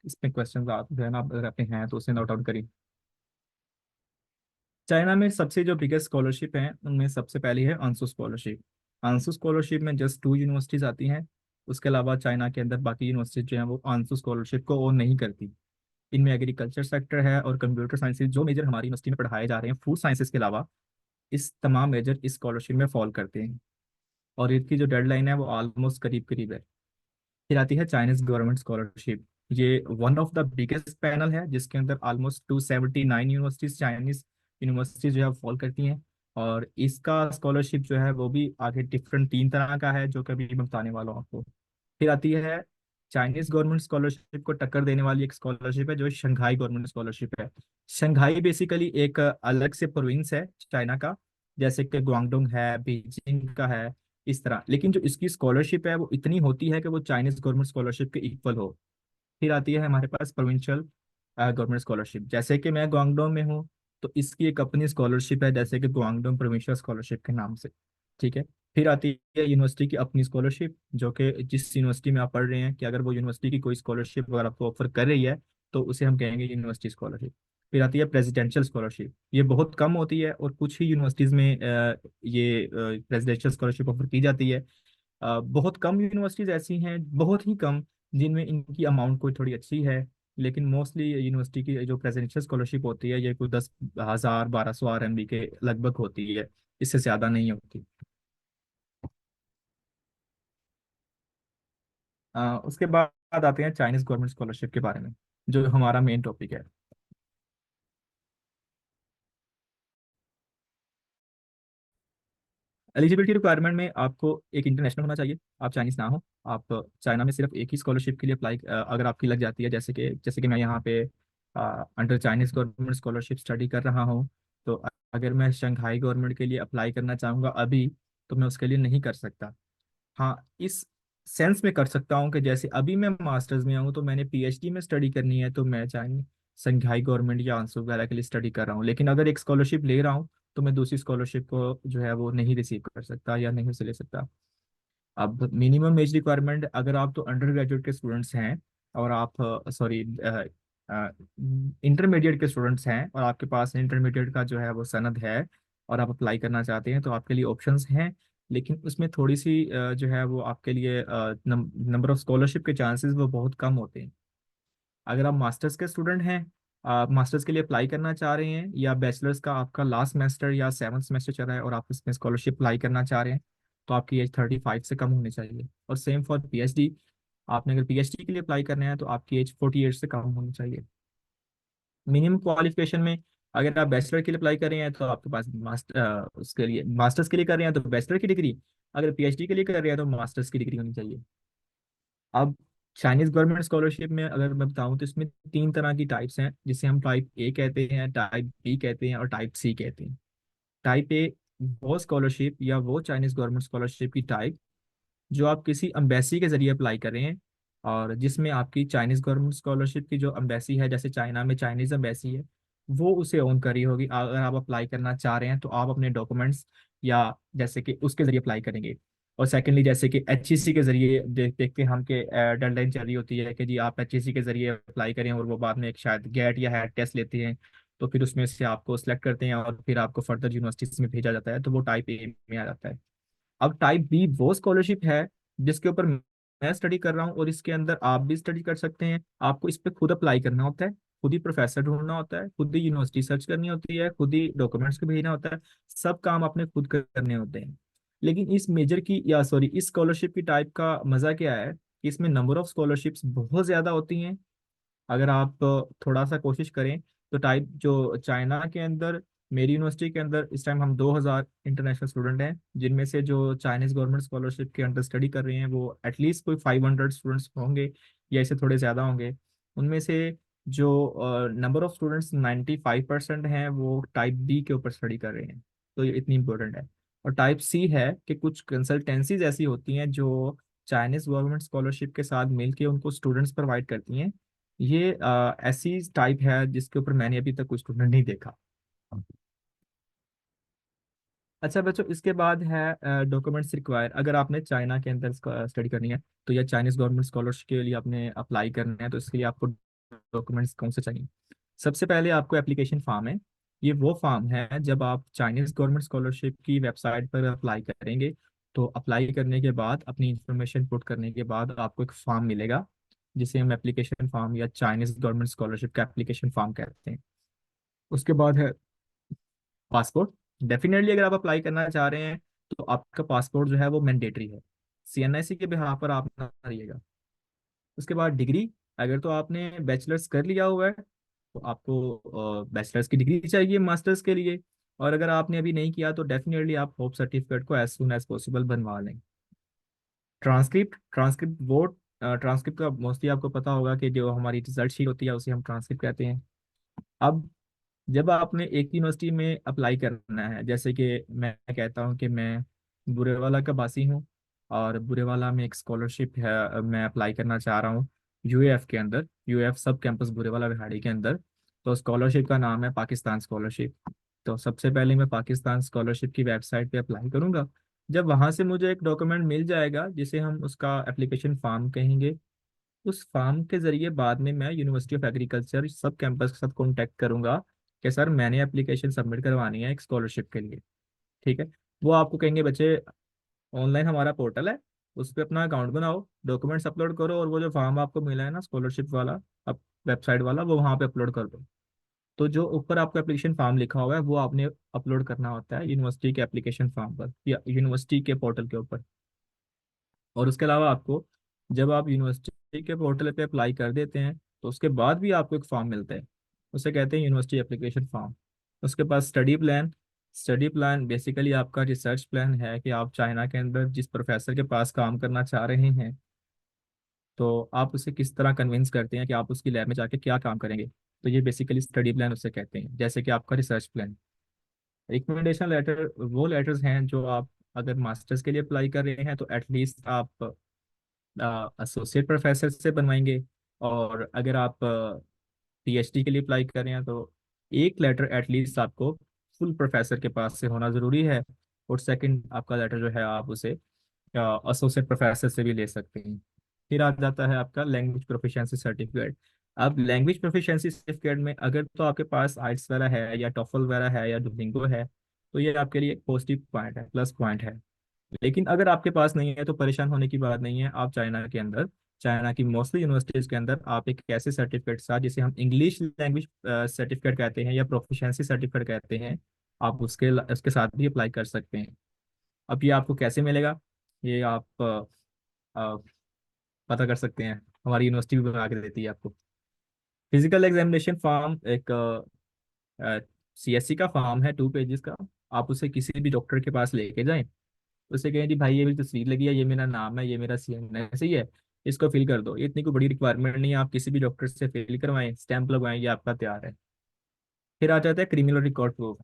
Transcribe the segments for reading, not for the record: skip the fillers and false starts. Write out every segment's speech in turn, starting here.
इसमें क्वेश्चन आप जो है ना, अगर आपके हैं तो उसे नोट आउट करिए। चाइना में सबसे जो बिगेस्ट स्कॉलरशिप है उनमें सबसे पहली है आंसू स्कॉलरशिप। आंसू स्कॉलरशिप में जस्ट 2 यूनिवर्सिटीज आती हैं। उसके अलावा चाइना के अंदर बाकी यूनिवर्सिटीज जो है वो आंसू स्कॉलरशिप को ओन नहीं करती। इनमें एग्रीकल्चर सेक्टर है और कंप्यूटर साइंसेज, जो मेजर हमारी यूनिवर्सिटी में पढ़ाए जा रहे हैं फूड साइंसेज के अलावा, इस तमाम मेजर इस स्कॉलरशिप में फॉल करते हैं। और इसकी जो डेडलाइन है वो ऑलमोस्ट करीब करीब है। फिर आती है चाइनीज गवर्नमेंट स्कॉलरशिप। ये one of the biggest panel है जिसके अंदर ऑलमोस्ट 279 यूनिवर्सिटीज, चाइनीज यूनिवर्सिटीज जो है फॉल करती हैं। और इसका स्कॉलरशिप जो है वो भी आगे डिफरेंट 3 तरह का है, जो कभी मैं बताने वाला हूँ आपको। फिर आती है चाइनीज गवर्नमेंट स्कॉलरशिप को टक्कर देने वाली एक स्कॉलरशिप है, जो शंघाई गवर्नमेंट स्कॉलरशिप है। शंघाई बेसिकली एक अलग से प्रोविंस है चाइना का, जैसे कि ग्वांगडोंग है, बीजिंग का है, इस तरह। लेकिन जो इसकी स्कॉलरशिप है वो इतनी होती है कि वो चाइनीज गवर्नमेंट स्कॉलरशिप के इक्वल हो। फिर आती है हमारे पास प्रोविंशियल गवर्नमेंट स्कॉलरशिप। जैसे कि मैं गुआंगडोंग में हूँ, तो इसकी एक अपनी स्कॉलरशिप है, जैसे कि गुआंगडोंग प्रोविंशियल स्कॉलरशिप के नाम से। ठीक है। फिर आती है यूनिवर्सिटी की अपनी स्कॉलरशिप, जो कि जिस यूनिवर्सिटी में आप पढ़ रहे हैं, कि अगर वो यूनिवर्सिटी की कोई स्कॉलरशिप अगर आपको ऑफर कर रही है तो उसे हम कहेंगे यूनिवर्सिटी स्कॉलरशिप। फिर आती है प्रेसिडेंशियल स्कॉलरशिप। ये बहुत कम होती है और कुछ ही यूनिवर्सिटीज में ये प्रेसिडेंशियल स्कॉलरशिप ऑफर की जाती है। बहुत कम यूनिवर्सिटीज ऐसी हैं, बहुत ही कम, जिनमें इनकी अमाउंट कोई थोड़ी अच्छी है। लेकिन मोस्टली यूनिवर्सिटी की जो प्रेसिडेंशियल स्कॉलरशिप होती है ये कोई 10,000 1200 RMB के लगभग होती है, इससे ज़्यादा नहीं होती। उसके बाद आते हैं चाइनीज गवर्नमेंट स्कॉलरशिप के बारे में, जो हमारा मेन टॉपिक है। एलिजिबिलिटी रिक्वायरमेंट में आपको एक इंटरनेशनल होना चाहिए, आप चाइनीज ना हो। आप चाइना में सिर्फ एक ही स्कॉलरशिप के लिए अप्लाई अगर आपकी लग जाती है, जैसे कि मैं यहाँ पे under Chinese government scholarship study कर रहा हूँ। तो अगर मैं शंघाई गवर्नमेंट के लिए अप्लाई करना चाहूँगा अभी, तो मैं उसके लिए नहीं कर सकता। हाँ, इस सेंस में कर सकता हूँ कि जैसे अभी मैं मास्टर्स में हूँ तो मैंने पीएचडी में स्टडी करनी है, तो मैं चाहे संघाई गवर्नमेंट या आंसू वगैरह के लिए स्टडी कर रहा हूँ। लेकिन अगर एक स्कॉलरशिप ले रहा हूँ तो मैं दूसरी स्कॉलरशिप को जो है वो नहीं रिसीव कर सकता या नहीं उसे ले सकता। अब मिनिमम एज रिक्वायरमेंट, अगर आप तो अंडर ग्रेजुएट के स्टूडेंट्स हैं और आप सॉरी इंटरमीडिएट के स्टूडेंट्स हैं और आपके पास इंटरमीडिएट का जो है वो सनद है और आप अप्लाई करना चाहते हैं, तो आपके लिए ऑप्शंस हैं। लेकिन उसमें थोड़ी सी जो है वो आपके लिए नंबर ऑफ स्कॉलरशिप के चांसेस वो बहुत कम होते हैं। अगर आप मास्टर्स के स्टूडेंट हैं, आप मास्टर्स के लिए अप्लाई करना चाह रहे हैं, या बैचलर्स का आपका लास्ट सेमेस्टर या 7th सेमेस्टर चल रहा है और आप इसमें स्कॉलरशिप अप्लाई करना चाह रहे हैं, तो आपकी एज 35 से कम होनी चाहिए। और सेम फॉर पीएचडी, आपने अगर पीएचडी के लिए अप्लाई करना है तो आपकी एज 48 से कम होनी चाहिए। मिनिमम क्वालिफिकेशन में, अगर आप बैचलर के लिए अप्लाई कर रहे हैं तो आपके पास उसके लिए मास्टर्स के लिए कर रहे हैं तो बैचलर की डिग्री, अगर पीएचडी के लिए कर रहे हैं तो मास्टर्स की डिग्री होनी चाहिए। अब चाइनीज गवर्नमेंट स्कॉलरशिप में अगर मैं बताऊं तो इसमें 3 तरह की टाइप्स हैं, जिसे हम टाइप ए कहते हैं, टाइप बी कहते हैं और टाइप सी कहते हैं। टाइप ए वो स्कॉलरशिप या वो चाइनीज गवर्नमेंट स्कॉलरशिप की टाइप जो आप किसी अम्बेसी के जरिए अप्लाई कर रहे हैं, और जिसमें आपकी चाइनीज गवर्नमेंट स्कॉलरशिप की जो अम्बेसी है, जैसे चाइना में चाइनीज अम्बेसी है, वो उसे ओन करी होगी। अगर आप अप्लाई करना चाह रहे हैं तो आप अपने डॉक्यूमेंट्स या जैसे कि उसके जरिए अप्लाई करेंगे। और सेकेंडली, जैसे कि एचईसी के जरिए देखते हैं हम कि डेडलाइन चल रही होती है कि जी आप एचईसी के जरिए अप्लाई करें, और वो बाद में एक शायद गेट या हैट टेस्ट लेते हैं, तो फिर उसमें से आपको सिलेक्ट करते हैं और फिर आपको फर्दर यूनिवर्सिटीज में भेजा जाता है, तो वो टाइप ए में आ जाता है। अब टाइप बी वो स्कॉलरशिप है जिसके ऊपर मैं स्टडी कर रहा हूँ, और इसके अंदर आप भी स्टडी कर सकते हैं। आपको इस पे खुद अप्लाई करना होता है, खुद ही प्रोफेसर ढूंढना होता है, खुद ही यूनिवर्सिटी सर्च करनी होती है, खुद ही डॉक्यूमेंट्स को भेजना होता है। सब काम आपने खुद करने होते हैं। लेकिन इस मेजर की या सॉरी इस स्कॉलरशिप की टाइप का मजा क्या है कि इसमें नंबर ऑफ स्कॉलरशिप्स बहुत ज्यादा होती हैं। अगर आप थोड़ा सा कोशिश करें तो टाइप जो चाइना के अंदर, मेरी यूनिवर्सिटी के अंदर इस टाइम हम 2,000 इंटरनेशनल स्टूडेंट हैं, जिनमें से जो चाइनीज गवर्नमेंट स्कॉलरशिप के अंडर स्टडी कर रहे हैं वो एटलीस्ट कोई 500 स्टूडेंट्स होंगे या इससे थोड़े ज़्यादा होंगे। उनमें से जो नंबर ऑफ स्टूडेंट्स 95% हैं वो टाइप बी के ऊपर स्टडी कर रहे हैं। तो ये इतनी इंपॉर्टेंट है। और टाइप सी है कि कुछ कंसल्टेंसीज ऐसी होती हैं जो चाइनीज गवर्नमेंट स्कॉलरशिप के साथ मिलके उनको स्टूडेंट्स प्रोवाइड करती हैं। ये ऐसी टाइप है जिसके ऊपर मैंने अभी तक कोई स्टूडेंट नहीं देखा। अच्छा बच्चों, इसके बाद है डॉक्यूमेंट्स रिक्वायर। अगर आपने चाइना के अंदर स्टडी करनी है तो या चाइनीज गवर्नमेंट स्कॉलरशिप के लिए आपने अप्लाई करना है, तो इसके लिए आपको डॉक्यूमेंट्स कौन से चाहिए। सबसे पहले आपको एप्लीकेशन फॉर्म है। ये वो फॉर्म है जब आप चाइनीज गवर्नमेंट स्कॉलरशिप की वेबसाइट पर अप्लाई करेंगे, तो अप्लाई करने के बाद अपनी इंफॉर्मेशन पुट करने के बाद आपको एक फॉर्म मिलेगा, जिसे हम एप्लीकेशन फॉर्म या चाइनीज गवर्नमेंट स्कॉलरशिप का एप्लीकेशन फॉर्म कहते हैं। उसके बाद है पासपोर्ट। डेफिनेटली अगर आप अप्लाई करना चाह रहे हैं तो आपका पासपोर्ट जो है वो मैंडेटरी है, सीएनआईसी के बिहाफ पर आप ना रहिएगा। उसके बाद डिग्री, अगर तो आपने बैचलर्स कर लिया हुआ है तो आपको बैचलर्स की डिग्री चाहिए मास्टर्स के लिए। और अगर आपने अभी नहीं किया तो डेफिनेटली आप होप सर्टिफिकेट को एज सुन एज पॉसिबल बनवा लें। ट्रांसक्रिप्ट, ट्रांसक्रिप्ट बोर्ड, ट्रांसक्रिप्ट का मोस्टली आपको पता होगा कि जो हमारी रिजल्ट शीट होती है उसे हम ट्रांसक्रिप्ट कहते हैं। अब जब आपने एक यूनिवर्सिटी में अप्लाई करना है, जैसे कि मैं कहता हूँ कि मैं बुरेवाला का बासी हूँ और बुरेवाला में एक स्कॉलरशिप है, मैं अप्लाई करना चाह रहा हूँ यूएएफ के अंदर, यूएएफ सब कैंपस बुरेवाला बिहाड़ी के अंदर। तो स्कॉलरशिप का नाम है पाकिस्तान स्कॉलरशिप। तो सबसे पहले मैं पाकिस्तान स्कॉलरशिप की वेबसाइट पे अप्लाई करूंगा। जब वहां से मुझे एक डॉक्यूमेंट मिल जाएगा जिसे हम उसका एप्लीकेशन फॉर्म कहेंगे, उस फॉर्म के जरिए बाद में मैं यूनिवर्सिटी ऑफ एग्रीकल्चर सब कैंपस के साथ कॉन्टैक्ट करूंगा कि सर मैंने एप्लीकेशन सबमिट करवानी है एक स्कॉलरशिप के लिए। ठीक है। वो आपको कहेंगे बच्चे ऑनलाइन हमारा पोर्टल है, उस पर अपना अकाउंट बनाओ, डॉक्यूमेंट्स अपलोड करो, और वो जो फॉर्म आपको मिला है ना स्कॉलरशिप वाला, अब वेबसाइट वाला, वो वहाँ पे अपलोड कर दो। तो जो ऊपर आपका एप्लीकेशन फॉर्म लिखा हुआ है वो आपने अपलोड करना होता है यूनिवर्सिटी के एप्लीकेशन फॉर्म पर या यूनिवर्सिटी के पोर्टल के ऊपर। और उसके अलावा आपको, जब आप यूनिवर्सिटी के पोर्टल पे अप्लाई कर देते हैं तो उसके बाद भी आपको एक फॉर्म मिलता है, उसे कहते हैं यूनिवर्सिटी एप्लीकेशन फॉर्म। उसके पास study plan. Study plan basically आपका रिसर्च प्लान है कि आप चाइना के अंदर जिस प्रोफेसर के पास काम करना चाह रहे हैं, तो आप उसे किस तरह कन्विंस करते हैं कि आप उसकी लैब में जाके क्या काम करेंगे। तो ये बेसिकली स्टडी प्लान उसे कहते हैं, जैसे कि आपका रिसर्च प्लान। रिकमेंडेशन लेटर वो लेटर्स हैं जो आप अगर मास्टर्स के लिए अप्लाई कर रहे हैं तो एटलीस्ट आप एसोसिएट प्रोफेसर से बनवाएंगे। और अगर आप पीएचडी के लिए अप्लाई कर रहे हैं तो एक लेटर एटलीस्ट आपको फुल प्रोफेसर के पास से होना ज़रूरी है। और सेकंड आपका लेटर जो है आप उसे एसोसिएट प्रोफेसर से भी ले सकते हैं। फिर आ जाता है आपका लैंग्वेज प्रोफिशिएंसी सर्टिफिकेट। अब लैंग्वेज प्रोफिशिएंसी सर्टिफिकेट में अगर तो आपके पास आइट्स वगैरह है या टोफल वगैरह है या डुओलिंगो है, तो ये आपके लिए एक पॉजिटिव पॉइंट है, प्लस पॉइंट है। लेकिन अगर आपके पास नहीं है तो परेशान होने की बात नहीं है। आप चाइना के अंदर, चाइना की मोस्टली यूनिवर्सिटीज के अंदर आप एक ऐसे सर्टिफिकेट साथ, जिसे हम इंग्लिश लैंग्वेज सर्टिफिकेट कहते हैं या प्रोफिशिएंसी सर्टिफिकेट कहते हैं, आप उसके साथ भी अप्लाई कर सकते हैं। अब ये आपको कैसे मिलेगा, ये आप अ, पता कर सकते हैं, हमारी यूनिवर्सिटी भी बना के देती है आपको। फिजिकल एग्जामिनेशन फॉर्म एक सीएससी का फॉर्म है, 2 पेजेस का। आप उसे किसी भी डॉक्टर के पास लेके जाएं, उससे कहें जी भाई ये मेरी तस्वीर लगी है, ये मेरा नाम है, ये मेरा सीएन सही है, इसको फिल कर दो। ये इतनी कोई बड़ी रिक्वायरमेंट नहीं है, आप किसी भी डॉक्टर से फिल करवाएं, स्टैंप लगवाएं, ये आपका तैयार है। फिर आ जाता है criminal record proof.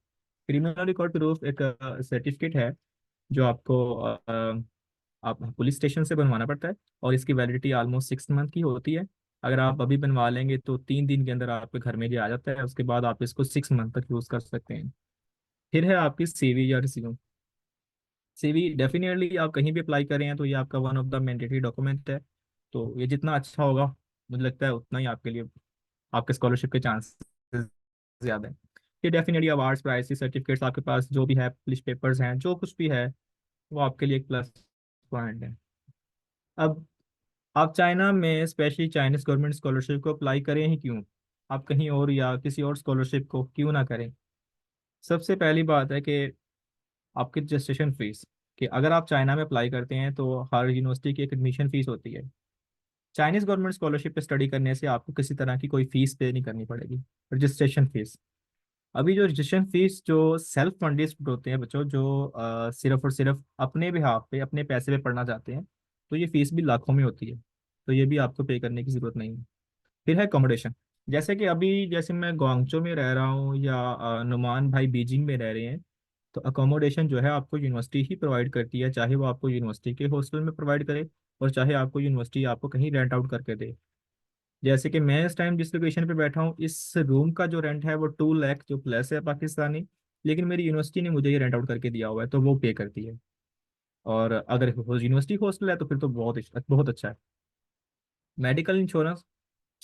Criminal record proof एक सर्टिफिकेट है जो आपको आप पुलिस स्टेशन से बनवाना पड़ता है, और इसकी वैलिडिटी ऑलमोस्ट 6 मंथ की होती है। अगर आप अभी बनवा लेंगे तो 3 दिन के अंदर आपके घर में ये आ जाता है, उसके बाद आप इसको 6 मंथ तक यूज कर सकते हैं। फिर है आपकी सीवी या रिज्यूम। सीवी डेफिनेटली आप कहीं भी अप्लाई कर रहे हैं तो ये आपका one of the mandatory document है। तो ये जितना अच्छा होगा मुझे लगता है उतना ही आपके लिए, आपके स्कॉलरशिप के चांसेस ज्यादा है। ये डेफिनेटली अवार्ड्स प्राइजेस सर्टिफिकेट्स आपके पास जो भी है, पुलिस पेपर्स हैं, जो कुछ भी है, वो आपके लिए एक प्लस पॉइंट है। अब आप चाइना में स्पेशली चाइनीज गवर्नमेंट स्कॉलरशिप को अप्लाई करें ही क्यों, आप कहीं और या किसी और स्कॉलरशिप को क्यों ना करें। सबसे पहली बात है कि आपकी रजिस्ट्रेशन फीस, कि अगर आप चाइना में अप्लाई करते हैं तो हर यूनिवर्सिटी की एक एडमिशन फीस होती है। चाइनीज गवर्नमेंट स्कॉलरशिप पे स्टडी करने से आपको किसी तरह की कोई फीस पे नहीं करनी पड़ेगी, रजिस्ट्रेशन फीस। अभी जो रजिस्ट्रेशन फीस जो सेल्फ फंडेड होते हैं बच्चों, जो सिर्फ और सिर्फ अपने बिहाफ पे अपने पैसे पे पढ़ना चाहते हैं, तो ये फीस भी लाखों में होती है। तो ये भी आपको पे करने की जरूरत नहीं है। फिर है अकोमोडेशन। जैसे कि अभी जैसे मैं ग्वांगचो में रह रहा हूँ या नुमान भाई बीजिंग में रह रहे हैं, तो अकोमोडेशन जो है आपको यूनिवर्सिटी ही प्रोवाइड करती है, चाहे वो आपको यूनिवर्सिटी के हॉस्टल में प्रोवाइड करे और चाहे आपको यूनिवर्सिटी आपको कहीं रेंट आउट करके दे। जैसे कि मैं इस टाइम जिस लोकेशन पे बैठा हूँ, इस रूम का जो रेंट है वो 2 लाख जो प्लस है पाकिस्तानी, लेकिन मेरी यूनिवर्सिटी ने मुझे ये रेंट आउट करके दिया हुआ है, तो वो पे करती है। और अगर यूनिवर्सिटी हॉस्टल है तो फिर तो बहुत बहुत अच्छा है। मेडिकल इंश्योरेंस,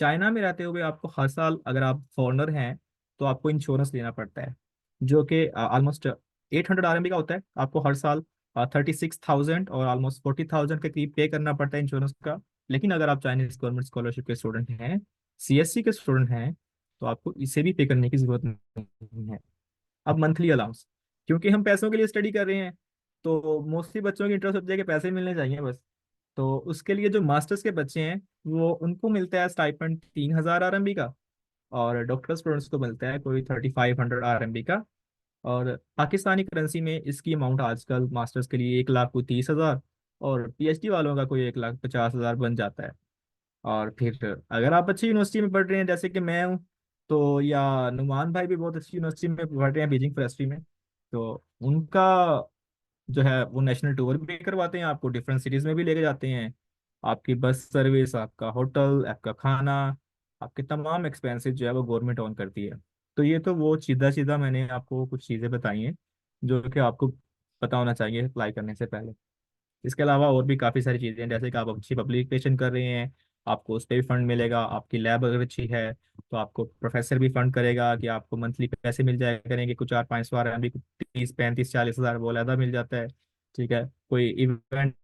चाइना में रहते हुए आपको हर साल, अगर आप फॉरेनर हैं, तो आपको इंश्योरेंस लेना पड़ता है, जो कि ऑलमोस्ट 800 RMB का होता है। आपको हर साल 36,000 और ऑलमोस्ट 40,000 के करीब पे करना पड़ता है इंश्योरेंस का। लेकिन अगर आप चाइनीज गवर्नमेंट स्कॉलरशिप के स्टूडेंट हैं, CSC के स्टूडेंट हैं, तो आपको इसे भी पे करने की जरूरत नहीं है। अब मंथली अलाउंस, क्योंकि हम पैसों के लिए स्टडी कर रहे हैं, तो मोस्टली बच्चों की इंटरेस्ट होती है कि पैसे मिलने चाहिए बस। तो उसके लिए जो मास्टर्स के बच्चे हैं, वो उनको मिलता है स्टाइपेंड 3,000 RMB का, और डॉक्टर स्टूडेंट्स को मिलता है कोई 3,500 RMB का। और पाकिस्तानी करेंसी में इसकी अमाउंट आजकल मास्टर्स के लिए 1,30,000, और PhD वालों का कोई 1,50,000 बन जाता है। और फिर अगर आप अच्छी यूनिवर्सिटी में पढ़ रहे हैं, जैसे कि मैं हूँ, तो या नुमान भाई भी बहुत अच्छी यूनिवर्सिटी में पढ़ रहे हैं, बीजिंग फॉरेस्ट्री में, तो उनका जो है वो नेशनल टूर भी करवाते हैं, आपको डिफरेंट सिटीज में भी लेके जाते हैं। आपकी बस सर्विस, आपका होटल, आपका खाना, आपके तमाम एक्सपेंसेस जो है वो गवर्नमेंट ऑन करती है। तो ये तो वो सीधा सीधा मैंने आपको कुछ चीज़ें बताई हैं जो कि आपको पता होना चाहिए अप्लाई करने से पहले। इसके अलावा और भी काफ़ी सारी चीज़ें हैं, जैसे कि आप अच्छी पब्लिकेशन कर रहे हैं, आपको उस पर भी फंड मिलेगा। आपकी लैब अगर अच्छी है, तो आपको प्रोफेसर भी फंड करेगा कि आपको मंथली पैसे मिल जाया करेंगे, कुछ 400-500 RMB, 30-35-40 हज़ार वो अलहदा मिल जाता है। ठीक है, कोई इवेंट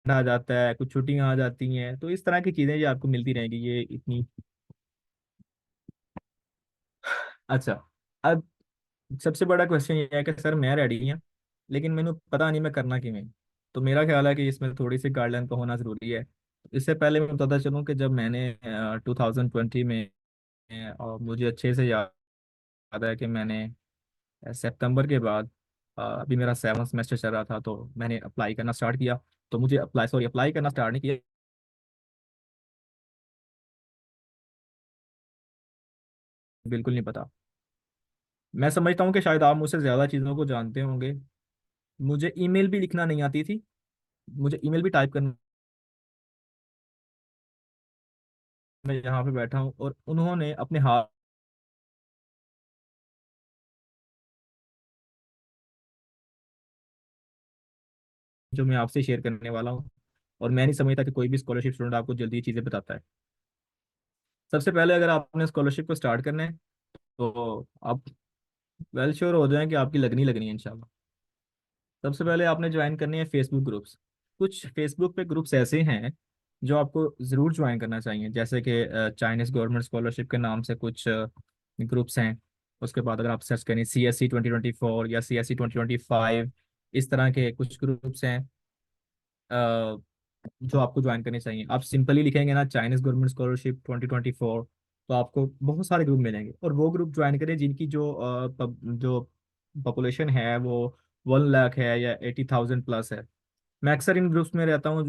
आ जाता है, कुछ छुट्टियां आ जाती हैं, तो इस तरह की चीज़ें ये आपको मिलती रहेंगी, ये इतनी। अच्छा, अब सबसे बड़ा क्वेश्चन ये है कि सर मैं रेडी हूँ, लेकिन मैंने पता नहीं मैं करना कि नहीं। तो मेरा ख्याल है कि इसमें थोड़ी सी गाइडलाइन का होना ज़रूरी है। इससे पहले मैं बताता चलूँ कि जब मैंने 2020 में, और मुझे अच्छे से याद है कि मैंने सितंबर के बाद, अभी मेरा 7th सेमेस्टर चल रहा था, तो मैंने अप्लाई करना स्टार्ट किया। तो मुझे अप्लाई करना स्टार्ट नहीं किया, बिल्कुल नहीं पता। मैं समझता हूँ कि शायद आप मुझसे ज़्यादा चीज़ों को जानते होंगे। मुझे ईमेल भी लिखना नहीं आती थी, मुझे ईमेल भी टाइप करना। मैं यहाँ पे बैठा हूँ और उन्होंने अपने हाथ, जो मैं आपसे शेयर करने वाला हूँ, और मैं नहीं समझता कि कोई भी स्कॉलरशिप स्टूडेंट आपको जल्दी ये चीज़ें बताता है। सबसे पहले अगर आपने स्कॉलरशिप को स्टार्ट करना है, तो आप वेल श्योर हो जाएं कि आपकी लगनी लगनी है इंशाल्लाह। सबसे पहले आपने ज्वाइन करनी है फेसबुक ग्रुप्स। कुछ फेसबुक पे ग्रुप्स ऐसे हैं जो आपको ज़रूर ज्वाइन करना चाहिए, जैसे कि चाइनीज़ गवर्नमेंट स्कॉलरशिप के नाम से कुछ ग्रुप्स हैं। उसके बाद अगर आप सर्च करें CSC 2024 या CSC 2025, इस तरह के कुछ ग्रुप्स हैं जो आपको ज्वाइन करने चाहिए। आप सिंपली लिखेंगे ना चाइनीज गवर्नमेंट स्कॉलरशिप 2024, तो आपको बहुत सारे ग्रुप मिलेंगे, और वो ग्रुप ज्वाइन करें जिनकी जो पॉपुलेशन है वो 1 लाख है या 80,000 प्लस है। मैं अक्सर इन ग्रुप्स में रहता हूँ,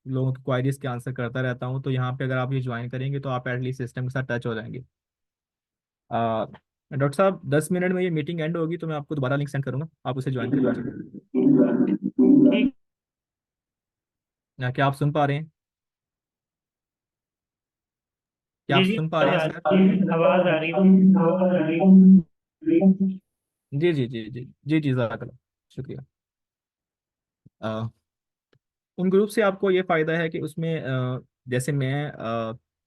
लोगों की क्वायरीज के आंसर करता रहता हूँ, तो यहाँ पे अगर आप ये ज्वाइन करेंगे तो आप एटलीस्ट सिस्टम के साथ टच हो जाएंगे। डॉक्टर साहब, 10 मिनट में ये मीटिंग एंड होगी, तो मैं आपको दोबारा लिंक सेंड करूंगा, आप उसे ज्वाइन कर लीजिए। ठीक। क्या आप सुन पा रहे हैं? क्या जी आप जी, सुन पा रहे हैं सर? आवाज आ रही है। जी जी जी जी जी जी, जज़ाकल्लाह, शुक्रिया। अ, उन ग्रुप से आपको ये फ़ायदा है कि उसमें जैसे मैं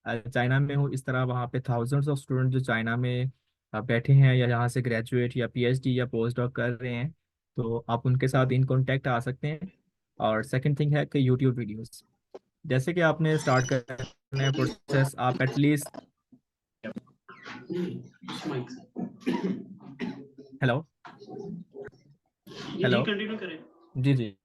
चाइना में हूँ, इस तरह वहाँ पे थाउजेंड्स ऑफ स्टूडेंट जो चाइना में बैठे हैं, या यहाँ से ग्रेजुएट या PhD या पोस्ट डॉक कर रहे हैं, तो आप उनके साथ इन कांटेक्ट आ सकते हैं। और सेकंड थिंग है कि यूट्यूब वीडियोस, जैसे कि आपने स्टार्ट करना है प्रोसेस, आप एटलीस्ट। हेलो। जी जी, हेलो। कंटिन्यू करें। जी जी।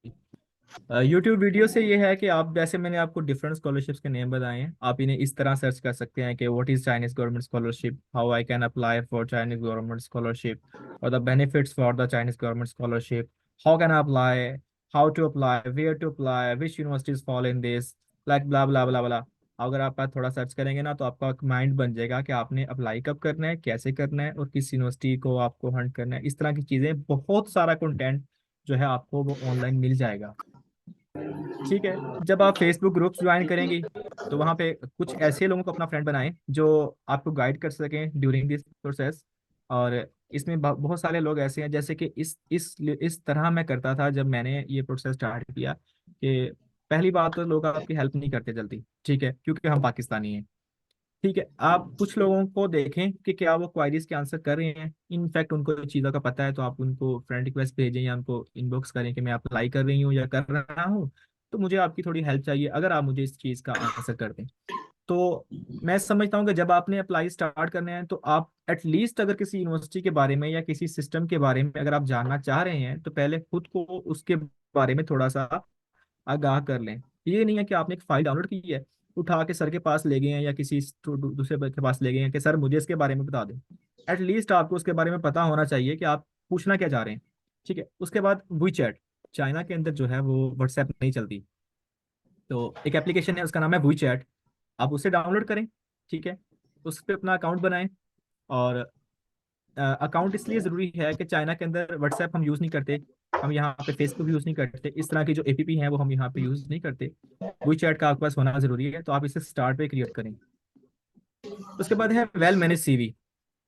यूट्यूब वीडियो से ये है कि आप, जैसे मैंने आपको डिफरेंट स्कॉलरशिप्स के नेम बताए हैं, आप इन्हें इस तरह सर्च कर सकते हैं कि what is Chinese government scholarship, how I can apply for Chinese government scholarship, और the benefits for the Chinese government scholarship, how can I apply, how to apply, where to apply, which universities fall in this, like blah blah blah blah. अगर आप थोड़ा search करेंगे ना, तो आपका mind बन जाएगा कि आपने अप्लाई कब करना है, कैसे करना है, और किस यूनिवर्सिटी को आपको हंट करना है। इस तरह की चीज़ें, बहुत सारा कंटेंट जो है आपको वो ऑनलाइन मिल जाएगा। ठीक है, जब आप फेसबुक ग्रुप्स ज्वाइन करेंगी, तो वहाँ पे कुछ ऐसे लोगों को अपना फ्रेंड बनाएं जो आपको गाइड कर सकें ड्यूरिंग दिस प्रोसेस। और इसमें बहुत सारे लोग ऐसे हैं, जैसे कि इस तरह मैं करता था जब मैंने ये प्रोसेस स्टार्ट किया, कि पहली बात तो लोग आपकी हेल्प नहीं करते जल्दी, ठीक है, क्योंकि हम पाकिस्तानी हैं। ठीक है, आप कुछ लोगों को देखें कि क्या वो क्वायरीज के आंसर कर रहे हैं, इनफैक्ट उनको इन चीज़ों का पता है, तो आप उनको फ्रेंड रिक्वेस्ट भेजें या उनको इनबॉक्स करें कि मैं अप्लाई कर रही हूँ या कर रहा हूँ, तो मुझे आपकी थोड़ी हेल्प चाहिए, अगर आप मुझे इस चीज़ का आंसर कर दें। तो मैं समझता हूँ कि जब आपने अप्लाई स्टार्ट करने हैं तो आप एटलीस्ट अगर किसी यूनिवर्सिटी के बारे में या किसी सिस्टम के बारे में अगर आप जानना चाह रहे हैं तो पहले खुद को उसके बारे में थोड़ा सा आगाह कर लें। ये नहीं है कि आपने एक फाइल डाउनलोड की है, उठा के सर के पास ले गए हैं या किसी दूसरे के पास ले गए हैं कि सर मुझे इसके बारे में बता दें। एटलीस्ट आपको उसके बारे में पता होना चाहिए कि आप पूछना क्या चाह रहे हैं। ठीक है, उसके बाद वी चैट। चाइना के अंदर जो है वो व्हाट्सएप नहीं चलती, तो एक एप्लीकेशन है उसका नाम है वी चैट, आप उसे डाउनलोड करें। ठीक है, उस पर अपना अकाउंट बनाएं। और अकाउंट इसलिए ज़रूरी है कि चाइना के अंदर व्हाट्सएप हम यूज़ नहीं करते, हम यहाँ पे फेसबुक यूज़ नहीं करते, इस तरह की जो एपीपी हैं वो हम यहाँ पे यूज़ नहीं करते। वही चैट का आपके पास होना ज़रूरी है, तो आप इसे स्टार्ट पे क्रिएट करें। उसके बाद है वेल मैनेज सीवी।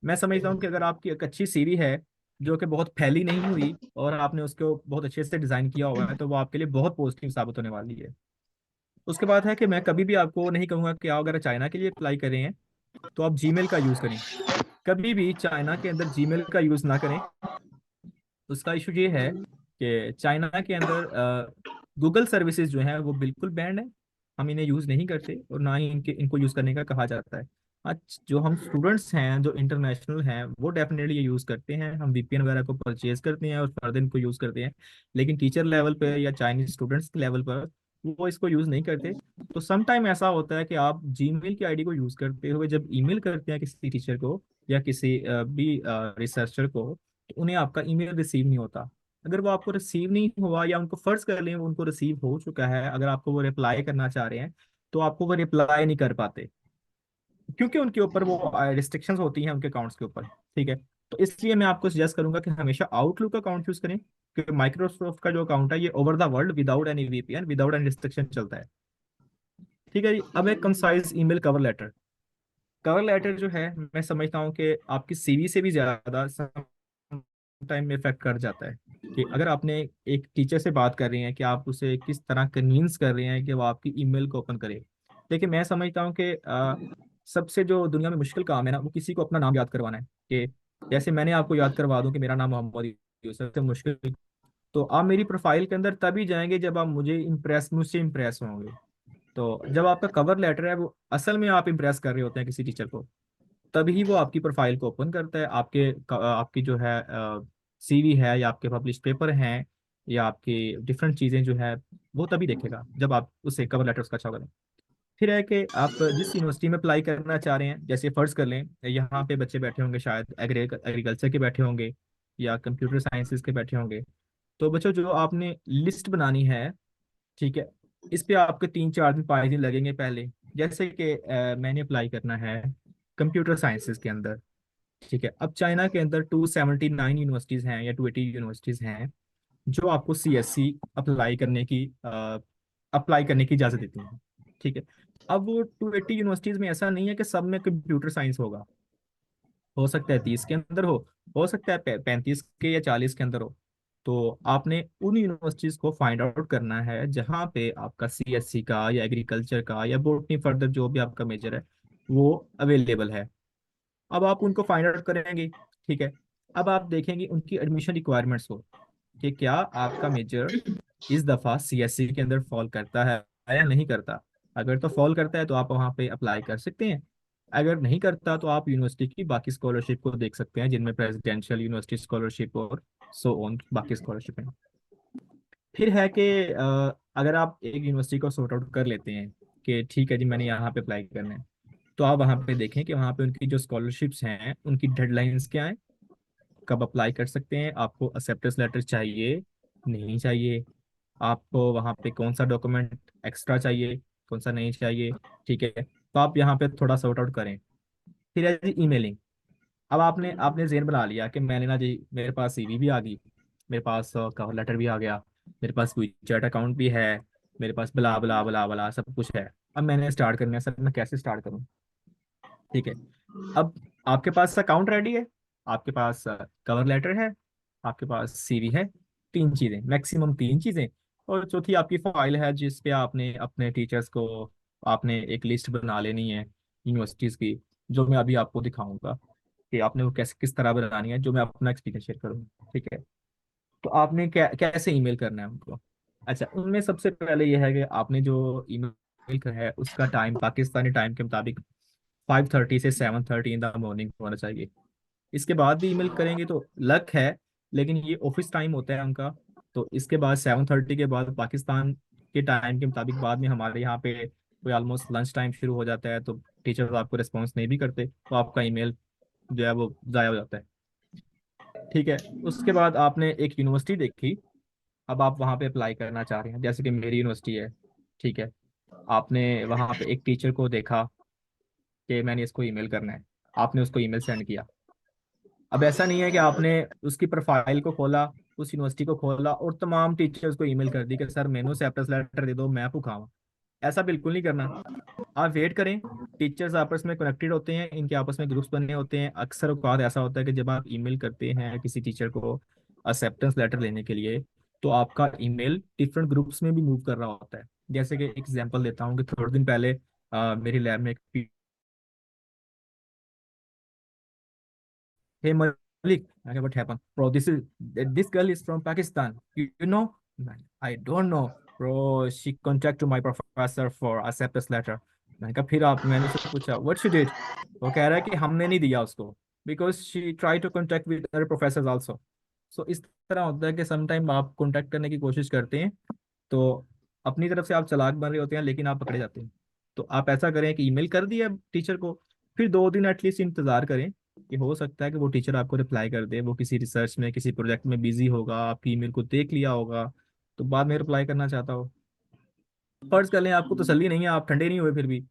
मैं समझता हूँ कि अगर आपकी एक अच्छी सीवी है जो कि बहुत फैली नहीं हुई और आपने उसको बहुत अच्छे से डिज़ाइन किया हुआ है, तो वो आपके लिए बहुत पॉजिटिव साबित होने वाली है। उसके बाद है कि मैं कभी भी आपको नहीं कहूँगा कि आप अगर चाइना के लिए अप्लाई कर रहे हैं तो आप जीमेल का यूज़ करें। कभी भी चाइना के अंदर जीमेल का यूज़ ना करें। उसका इशू ये है कि चाइना के अंदर गूगल सर्विसेज जो है वो बिल्कुल बैंड है, हम इन्हें यूज़ नहीं करते और ना ही इनको यूज़ करने का कहा जाता है। आज जो हम स्टूडेंट्स हैं जो इंटरनेशनल हैं वो डेफिनेटली ये यूज़ करते हैं, हम वीपीएन वगैरह को परचेज करते हैं और फर्दर इनको यूज़ करते हैं। लेकिन टीचर लेवल पे या चाइनीज स्टूडेंट्स के लेवल पर वो इसको यूज़ नहीं करते। तो सम टाइम ऐसा होता है कि आप जीमेल की आईडी को यूज़ करते हुए जब ईमेल करते हैं किसी टीचर को या किसी भी रिसर्चर को, तो उन्हें आपका ईमेल रिसीव नहीं होता। अगर वो आपको रिसीव नहीं हुआ या उनको फर्ज कर लें वो उनको रिसीव हो चुका है, अगर आपको वो रिप्लाई करना चाह रहे हैं तो आपको वो रिप्लाई नहीं कर पाते, क्योंकि उनके ऊपर वो रिस्ट्रिक्शंस होती हैं उनके अकाउंट्स के ऊपर। ठीक है, तो इसलिए मैं आपको सजेस्ट करूंगा कि हमेशा आउटलुक अकाउंट यूज करें, क्योंकि माइक्रोसॉफ्ट का जो अकाउंट है ये over the world without any VPN without any restriction चलता है। ठीक है जी, अब एक concise email cover letter. Cover letter जो है मैं समझता हूँ कि आपकी सीवी से भी ज्यादा टाइम में इफेक्ट कर जाता है। कि अगर आपने एक टीचर से बात कर रहे हैं कि आप उसे किस तरह कन्विंस कर रहे हैं कि वो आपकी ईमेल को ओपन करे। देखिए मैं समझता हूँ कि सबसे जो दुनिया में मुश्किल काम है ना वो किसी को अपना नाम याद करवाना है। कि जैसे मैंने आपको याद करवा दूं कि मेरा नाम मोहम्मद यूसुफ, सबसे मुश्किल। तो आप मेरी प्रोफाइल के अंदर तभी जाएंगे जब आप मुझसे इम्प्रेस होंगे। तो जब आपका कवर लेटर है वो असल में आप इम्प्रेस कर रहे होते हैं किसी टीचर को, तभी वो आपकी प्रोफाइल को ओपन करता है। आपकी जो है सीवी है या आपके पब्लिश पेपर हैं या आपकी डिफरेंट चीज़ें जो है वो तभी देखेगा जब आप उसे कवर लेटर उसका अच्छा करें। फिर है कि आप जिस यूनिवर्सिटी में अप्लाई करना चाह रहे हैं, जैसे फर्ज कर लें यहाँ पे बच्चे बैठे होंगे शायद एग्रीकल्चर के बैठे होंगे या कंप्यूटर साइंसेज के बैठे होंगे। तो बच्चों जो आपने लिस्ट बनानी है, ठीक है, इस पे आपके 3 4 दिन 5 दिन लगेंगे पहले। जैसे कि मैंने अप्लाई करना है कंप्यूटर साइंसेज के अंदर। ठीक है, अब चाइना के अंदर 279 यूनिवर्सिटीज़ हैं या 280 यूनिवर्सिटीज़ हैं जो आपको सीएससी अप्लाई करने की इजाज़त देती हैं। ठीक है, अब वो 280 यूनिवर्सिटीज़ में ऐसा नहीं है कि सब में कंप्यूटर साइंस होगा। हो सकता है 30 के अंदर हो सकता है 35 के या 40 के अंदर हो। तो आपने उन यूनिवर्सिटीज को फाइंड आउट करना है जहाँ पे आपका सीएससी का या एग्रीकल्चर का या बोटनी फर्दर जो भी आपका मेजर है वो अवेलेबल है। अब आप उनको फाइंड आउट करेंगे। ठीक है, अब आप देखेंगे उनकी एडमिशन रिक्वायरमेंट्स को कि क्या आपका मेजर इस दफ़ा सीएससी के अंदर फॉल करता है या नहीं करता। अगर तो फॉल करता है तो आप वहाँ पे अप्लाई कर सकते हैं, अगर नहीं करता तो आप यूनिवर्सिटी की बाकी स्कॉलरशिप को देख सकते हैं जिनमें प्रेसिडेंशियल यूनिवर्सिटी स्कॉलरशिप और सो ऑन बाकी स्कॉलरशिप हैं। फिर है कि अगर आप एक यूनिवर्सिटी को सॉर्ट आउट कर लेते हैं कि ठीक है जी मैंने यहाँ पे अप्लाई करना है, तो आप वहाँ पे देखें कि वहाँ पे उनकी जो स्कॉलरशिप्स हैं उनकी डेडलाइंस क्या है, कब अप्लाई कर सकते हैं, आपको एक्सेप्टेंस लेटर चाहिए नहीं चाहिए, आपको वहाँ पे कौन सा डॉक्यूमेंट एक्स्ट्रा चाहिए कौन सा नहीं चाहिए। ठीक है, तो आप यहाँ पे थोड़ा सॉर्ट आउट करें। फिर है जी ईमेलिंग। अब आपने आपने जेन बना लिया कि मैंने ना जी मेरे पास सीवी भी आ गई, मेरे पास कवर लेटर भी आ गया, मेरे पास कोई चैट अकाउंट भी है, मेरे पास बला बला बला बला सब कुछ है। अब मैंने स्टार्ट करना है, सर मैं कैसे स्टार्ट करूँ। ठीक है, अब आपके पास अकाउंट रेडी है, आपके पास कवर लेटर है, आपके पास सीवी है, 3 चीज़ें, मैक्सिमम 3 चीज़ें। और चौथी आपकी फाइल है जिस पे आपने अपने टीचर्स को आपने एक लिस्ट बना लेनी है यूनिवर्सिटीज़ की, जो मैं अभी आपको दिखाऊंगा कि आपने वो कैसे किस तरह बनानी है, जो मैं अपना एक्सपीरियंस शेयर करूँगा, ठीक है। तो आपने कैसे ईमेल करना है उनको। अच्छा, उनमें सबसे पहले यह है कि आपने जो ईमेल का है उसका टाइम पाकिस्तानी टाइम के मुताबिक 5:30 से 7:30 इन द मॉर्निंग होना चाहिए। इसके बाद भी ईमेल करेंगे तो लक है, लेकिन ये ऑफिस टाइम होता है उनका। तो इसके बाद 7:30 के बाद पाकिस्तान के टाइम के मुताबिक बाद में हमारे यहाँ पे कोई ऑलमोस्ट लंच टाइम शुरू हो जाता है, तो टीचर्स आपको रिस्पॉन्स नहीं भी करते, तो आपका ईमेल जो है वो ज़ाया हो जाता है। ठीक है, उसके बाद आपने एक यूनिवर्सिटी देखी, अब आप वहाँ पे अप्लाई करना चाह रहे हैं, जैसे कि मेरी यूनिवर्सिटी है। ठीक है, आपने वहाँ पे एक टीचर को देखा कि मैंने इसको ईमेल करना है, आपने उसको ईमेल सेंड किया। अब ऐसा नहीं है कि आपने उसकी प्रोफाइल को खोला, उस यूनिवर्सिटी को खोला और तमाम टीचर्स को ईमेल कर दी कि सर मैंने एक्सेप्टेंस लेटर दे दो, मैं भुखाऊं। ऐसा बिल्कुल नहीं करना। आप वेट करें, टीचर्स आपस में कनेक्टेड होते हैं, इनके आपस में ग्रुप्स बने होते हैं। अक्सर औकात ऐसा होता है कि जब आप ईमेल करते हैं किसी टीचर को एक्सेप्टेंस लेटर लेने के लिए, तो आपका ईमेल डिफरेंट ग्रुप्स में भी मूव कर रहा होता है। जैसे कि एग्जांपल देता हूँ कि थोड़े दिन पहले मेरी लैब में एक, hey Malik, okay, what happened? Bro, this girl is from Pakistan. You know? Man, I don't know. Bro, she contacted my professor for acceptance letter. मैंने उससे पूछा what she did? वो कह रहा है कि हमने नहीं दिया उसको, because she tried to contact with other professors also. So इस तरह होता है कि समटाइम आप कांटेक्ट करने की कोशिश करते हैं, तो अपनी तरफ से आप चालाक बन रहे होते हैं, लेकिन आप पकड़े जाते हैं। तो आप ऐसा करें कि ईमेल कर दिया टीचर को, फिर 2 दिन एटलीस्ट इंतजार करें कि हो सकता है कि वो टीचर आपको रिप्लाई कर दे। वो किसी रिसर्च में किसी प्रोजेक्ट में बिजी होगा, आपकी ईमेल को देख लिया होगा, तो बाद में रिप्लाई करना चाहता हो। फर्ज कर लें आपको तसल्ली नहीं है, आप ठंडे नहीं हुए फिर भी,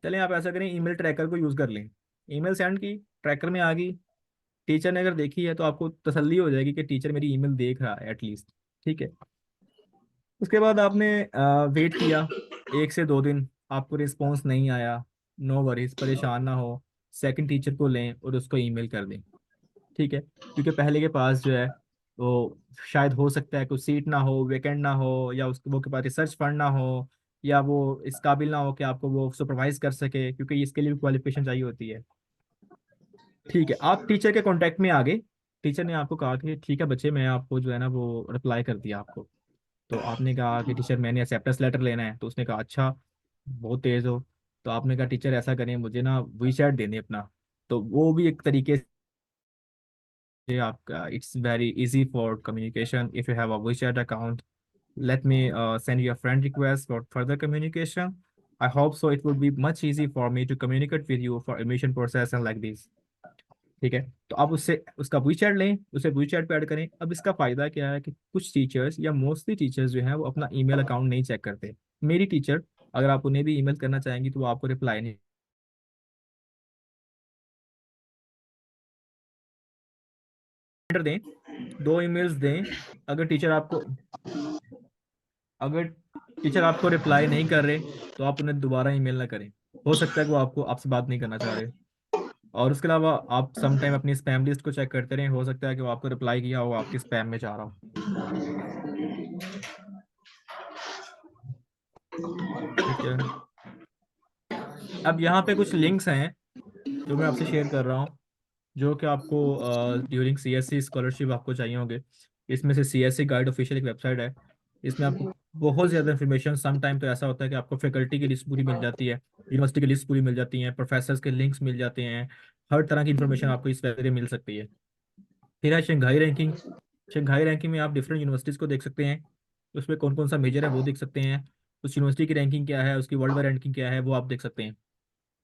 चलें आप ऐसा करें, ईमेल ट्रैकर को यूज़ कर लें। ईमेल सेंड की, ट्रैकर में आ गई, टीचर ने अगर देखी है तो आपको तसल्ली हो जाएगी कि टीचर मेरी ईमेल देख रहा है एटलीस्ट। ठीक है, उसके बाद आपने वेट किया 1 से 2 दिन, आपको रिस्पॉन्स नहीं आया, नो वरीज, परेशान ना हो। सेकंड टीचर को लें और उसको ईमेल कर दें। ठीक है, क्योंकि पहले के पास जो है वो शायद हो सकता है कुछ सीट ना हो, वेकेंट ना हो, या उसको वो के पास रिसर्च फंड ना हो, या वो इस काबिल ना हो कि आपको वो सुपरवाइज कर सके, क्योंकि इसके लिए क्वालिफिकेशन चाहिए होती है। ठीक है, आप टीचर के कांटेक्ट में आ गए, टीचर ने आपको कहा कि ठीक है बच्चे, मैं आपको जो है ना वो रिप्लाई कर दिया आपको। तो आपने कहा कि टीचर मैंने एक्सेप्टेंस लेटर लेना है, तो उसने कहा अच्छा, बहुत तेज हो। तो आपने कहा टीचर ऐसा करें, मुझे ना वी चैट देने अपना। तो वो भी एक तरीके से आपका, it's very easy for communication if you have a WeChat account. Let me send you a friend request for further communication. I hope so it would be much easy for me to communicate with you for admission process and like this. ठीक है, तो आप उससे उसका we chat लें, उसे we chat पे add करें। अब इसका फायदा क्या है कि कुछ टीचर्स या मोस्टली टीचर्स जो हैं वो अपना ईमेल अकाउंट नहीं चेक करते। मेरी टीचर, अगर आप उन्हें भी ईमेल करना चाहेंगी तो वो आपको रिप्लाई नहीं दें, 2 ईमेल्स दें। अगर टीचर आपको अगर टीचर आपको रिप्लाई नहीं कर रहे, तो आप उन्हें दोबारा ईमेल ना करें। हो सकता है कि वो आपको आपसे बात नहीं करना चाह रहे। और उसके अलावा आप सम टाइम अपनी स्पैम लिस्ट को चेक करते रहें, हो सकता है कि वो आपको रिप्लाई किया हो आपकी स्पैम में जा रहा हो। ठीक है, अब यहाँ पे कुछ लिंक्स हैं जो मैं आपसे शेयर कर रहा हूँ, जो कि आपको ड्यूरिंग सीएससी स्कॉलरशिप आपको चाहिए होंगे। इसमें से सीएससी गाइड ऑफिशियल एक वेबसाइट है, इसमें आपको बहुत ज़्यादा इन्फॉर्मेशन, सम टाइम तो ऐसा होता है कि आपको फैकल्टी की लिस्ट पूरी मिल जाती है, यूनिवर्सिटी की लिस्ट पूरी मिल जाती है, प्रोफेसर्स के लिंक्स मिल जाते हैं, हर तरह की इन्फॉर्मेशन आपको इस वजह मिल सकती है। फिर है शंघाई रैंकिंग। शंघाई रैंकिंग में आप डिफरेंट यूनिवर्सिटीज़ को देख सकते हैं, उसमें कौन कौन सा मेजर है वो देख सकते हैं, उस यूनिवर्सिटी की रैंकिंग क्या है, उसकी वर्ल्ड वाइड रैंकिंग क्या है वो आप देख सकते हैं।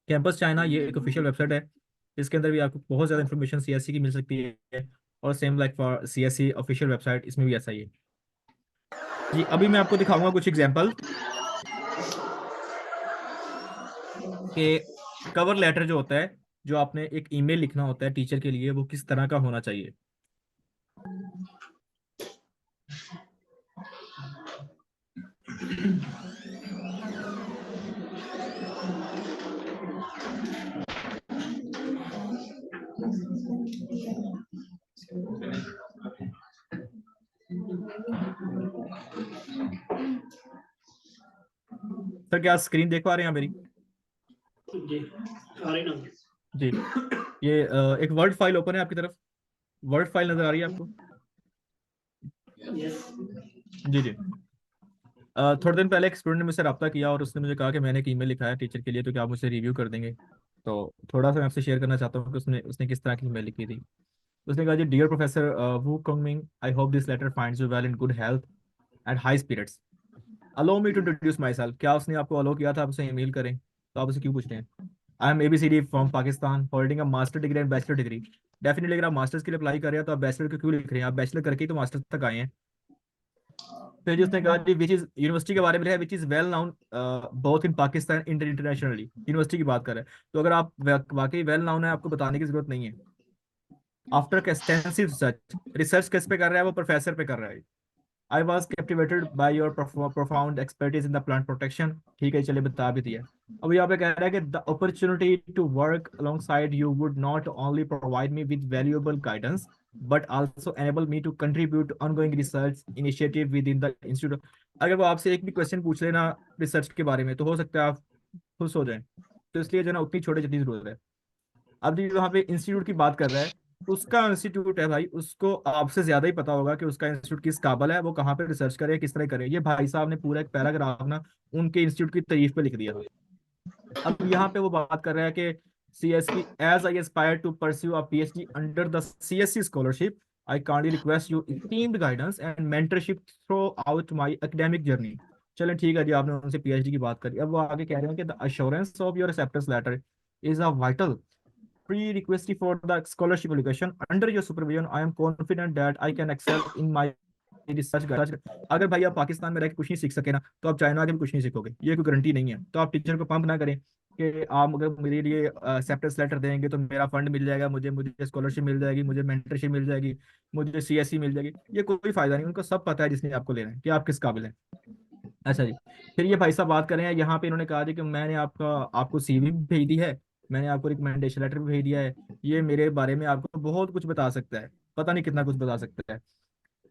कैंपस चाइना, ये एक ऑफिशियल वेबसाइट है, इसके अंदर भी आपको बहुत ज़्यादा इन्फॉर्मेशन सीएससी की मिल सकती है। और same like for CSC official website, इसमें भी ऐसा ही है। जी, अभी मैं आपको दिखाऊंगा कुछ एग्जांपल कि कवर लेटर जो होता है, जो आपने एक ईमेल लिखना होता है टीचर के लिए, वो किस तरह का होना चाहिए। सर क्या स्क्रीन देख पा रहे हैं आप मेरी। जी। आ रही ना? जी। ये एक वर्ड फाइल ओपन है आपकी तरफ, वर्ड फाइल नजर आ रही है आपको? यस। जी जी। थोड़े दिन पहले एक स्टूडेंट ने मुझसे रब्ता किया और उसने मुझे कहा कि मैंने एक ईमेल लिखा है टीचर के लिए, तो क्या आप मुझसे रिव्यू कर देंगे? तो थोड़ा सा मैं आपसे शेयर करना चाहता हूँ कि उसने उसने किस तरह की ईमेल लिखी थी। उसने कहा जी, डियर प्रोफेसर वू कमिंग, I hope this letter finds you well in good health and high spirits. Allow me to introduce myself. क्या उसने आपको अलो किया था आप उसे ईमेल करें? तो आप उसे क्यों पूछ रहे हैं? I am ABCD from Pakistan holding a master degree and bachelor degree. Definitely अगर आप मास्टर्स के लिए अप्लाई कर रहे हैं तो आप बैचलर को क्यों लिख रहे हैं? आप बैचलर करके ही तो मास्टर्स तक आए हैं। फिर जी उसने कहा जी, विच इज यूनिवर्सिटी के बारे में लिखा है, which is well known both in Pakistan internationally. University की बात कर रहे हैं, तो अगर आप वाकई वेल नाउन है, आपको बताने की जरूरत नहीं है। आफ्टर एक्सटेंसिव रिसर्च, रिसर्च किस पे कर रहा है? वो प्रोफेसर पे कर रहा है। I was captivated by your profound expertise in the plant protection. ठीक है, चलिए बता भी दिया। अब यहाँ पे कह रहा है कि the opportunity to work alongside you would not only provide me with valuable guidance but also enable me to contribute ongoing research initiative within the institute. अगर वो आपसे एक भी क्वेश्चन पूछ लेना रिसर्च के बारे में, तो हो सकता है आप खुश हो जाएं। तो इसलिए जो है ना, उतनी छोटे जितनी जरूरत है। अब जो वहाँ पे इंस्टीट्यूट की बात कर रहा है, उसका इंस्टीट्यूट है भाई, उसको आपसे ज्यादा ही पता होगा कि उसका इंस्टीट्यूट किस काबल है, वो कहाँ पे रिसर्च करे, किस तरह करे। ये भाई साहब ने पूरा एक पैराग्राफ ना उनके इंस्टीट्यूट की तारीफ पे लिख दिया था। अब यहाँ पे वो बात कर रहा है कि CSP, as I aspire to pursue a PhD under the CSC scholarship, I kindly request you teamed guidance and mentorship throughout my academic journey. चलें ठीक है जी, आपने उनसे PhD की बात करी। अब वो आगे कह रहे हैं कि the assurance of your acceptance letter is a vital prerequisite for the scholarship application. Under your supervision, I am confident that I can excel in my research. अगर भाई आप पाकिस्तान में रह के कुछ नहीं सीख सके ना, तो आप चाइना आके भी कुछ नहीं सीखोगे, ये कोई गारंटी नहीं है। तो आप टीचर को पंप ना करें कि आप अगर मेरे लिए एक्सेप्टेंस लेटर देंगे तो मेरा फंड मिल जाएगा, मुझे मुझे स्कॉलरशिप मिल जाएगी, मुझे मेंटरशिप मिल जाएगी, मुझे CSC मिल जाएगी। ये कोई फायदा नहीं, उनको सब पता है जिसने आपको लेना है कि आप किस काबिल हैं। अच्छा जी। फिर ये भाई साहब बात करें यहाँ पे, इन्होंने कहा जी कि मैंने आपको CV भी भेज दी है, मैंने आपको रिकमेंडेशन लेटर भी भेज दिया है, ये मेरे बारे में आपको बहुत कुछ बता सकता है, पता नहीं कितना कुछ बता सकता है।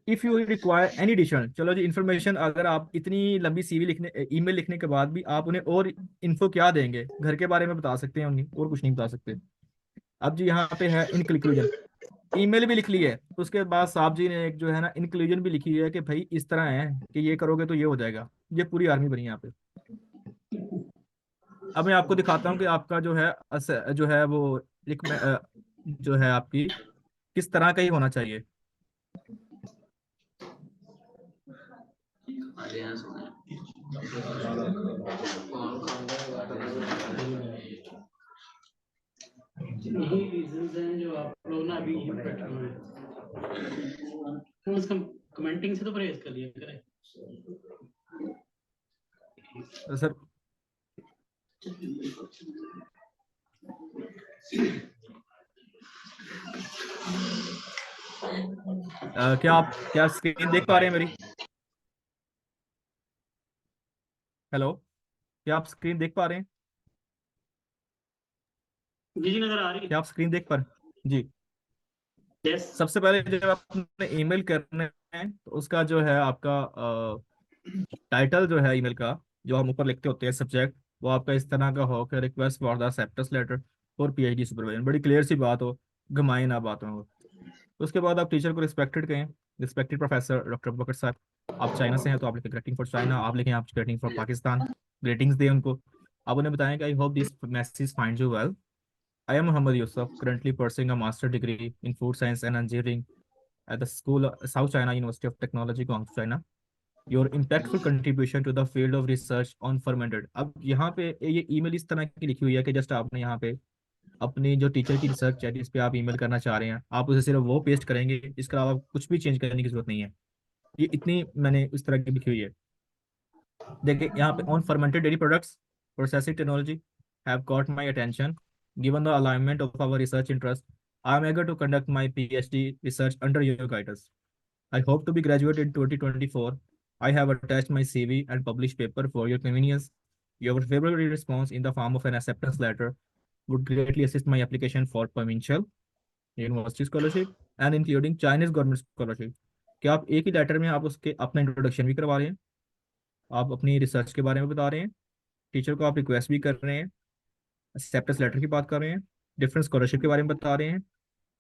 If you require any additional, चलो जी इन्फॉर्मेशन, अगर आप इतनी लंबी CV लिखने, ईमेल लिखने के बाद भी आप उन्हें और इन्फो क्या देंगे? घर के बारे में बता सकते हैं उन्हें, और कुछ नहीं बता सकते। अब जी यहाँ पे है इंक्लूजन, ईमेल भी लिख ली है, उसके बाद साहब जी ने एक जो है ना इंक्लूजन भी लिखी है कि भाई इस तरह है कि ये करोगे तो ये हो जाएगा। ये पूरी आर्मी बनी है यहाँ पे। अब मैं आपको दिखाता हूँ कि आपका जो है जो है वो जो है आपकी किस तरह का ही होना चाहिए। यही रीजंस हैं जो आप लोग ना अभी ये बैठे हुए हैं। हम उसका कमेंटिंग से तो परहेज कर लिया करें। सर क्या स्क्रीन देख पा रहे हैं मेरी? हेलो, क्या आप स्क्रीन देख पा रहे हैं? जी जी, नजर आ रही क्या आप स्क्रीन देख पा रहे हैं जी? है। यस। सबसे पहले जब आपने ईमेल करना है तो उसका जो है आपका टाइटल जो है ईमेल का, जो हम ऊपर लिखते होते हैं सब्जेक्ट, वो आपका इस तरह का हो कि request for the acceptance letter for PhD supervision. बड़ी क्लियर सी बात हो, घुमाई ना बातों को। उसके बाद आप टीचर को रिस्पेक्टेड कहें, रिस्पेक्टेड प्रोफेसर डॉक्टर बकर साहब। आप चाइना से हैं तो आप लिखें ग्रेटिंग फॉर चाइना, आप लिखें आप ग्रेटिंग फॉर पाकिस्तान, ग्रेटिंग्स दें उनको। आप उन्हें बताएं कि I hope this message finds you well. I am Mohammed Yusuf, currently pursuing a master degree in food science and engineering at the school South China University of Technology, Guangzhou, China. Your impactful contribution to the field of research on fermented। अब यहाँ पे ये email इस तरह की लिखी हुई है कि जस्ट आपने यहाँ पे अपनी जो टीचर की रिसर्च है जिस पे आप ईमेल करना चाह रहे हैं, आप उसे सिर्फ वो पेस्ट करेंगे, इसके अलावा कुछ भी चेंज करने की जरूरत नहीं है। ये इतनी मैंने इस तरह की लिखी हुई है। देखिए यहाँ पे, on fermented dairy products processing technology have caught my attention given the alignment of our research interest. I am eager to conduct my PhD research under your guidance. I hope to be graduate in 2024. I have attached my CV and published paper for your convenience. Your favorable response in the form of an acceptance letter would greatly assist my application for provincial university scholarship and including Chinese government scholarship. क्या आप एक ही letter में आप उसके अपना introduction भी करवा रहे हैं, आप अपनी रिसर्च के बारे में बता रहे हैं, टीचर को आप रिक्वेस्ट भी कर रहे हैं, एक्सेप्टेंस लेटर की बात कर रहे हैं, डिफरेंट स्कॉलरशिप के बारे में बता रहे हैं,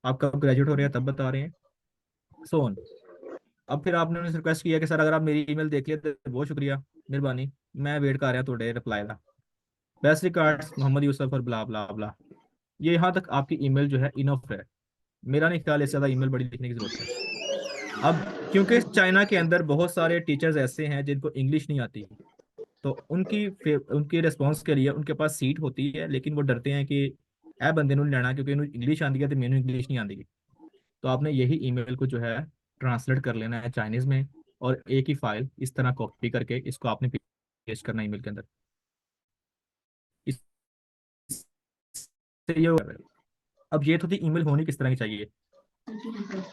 आप कब ग्रेजुएट हो रहे हैं तब बता रहे हैं, सो ऑन। अब फिर आपने उनसे रिक्वेस्ट किया कि सर अगर आप मेरी ईमेल देख लिए तो बहुत शुक्रिया, मेहरबानी, मैं वेट कर रहा थोड़े रिप्लाई का, बेस्ट रिगार्ड्स मोहम्मद यूसुफ और ब्ला ब्ला ब्ला। ये यहाँ तक आपकी ईमेल जो है इनफ है। मेरा नहीं ख्याल इससे ज़्यादा ईमेल बड़ी लिखने की जरूरत है। अब क्योंकि चाइना के अंदर बहुत सारे टीचर्स ऐसे हैं जिनको इंग्लिश नहीं आती, तो उनकी रिस्पॉन्स के लिए उनके पास सीट होती है, लेकिन वो डरते हैं कि ए बंदे नहीं लेना क्योंकि इन्हें इंग्लिश आती है तो मैंने इंग्लिश नहीं आती। तो आपने यही ईमेल को जो है ट्रांसलेट कर लेना है चाइनीज में, और एक ही फाइल इस तरह कॉपी करके इसको आपने पेस्ट करना ईमेल के अंदर। इससे ये होगा। अब ये तो थी ईमेल होनी किस तरह की चाहिए।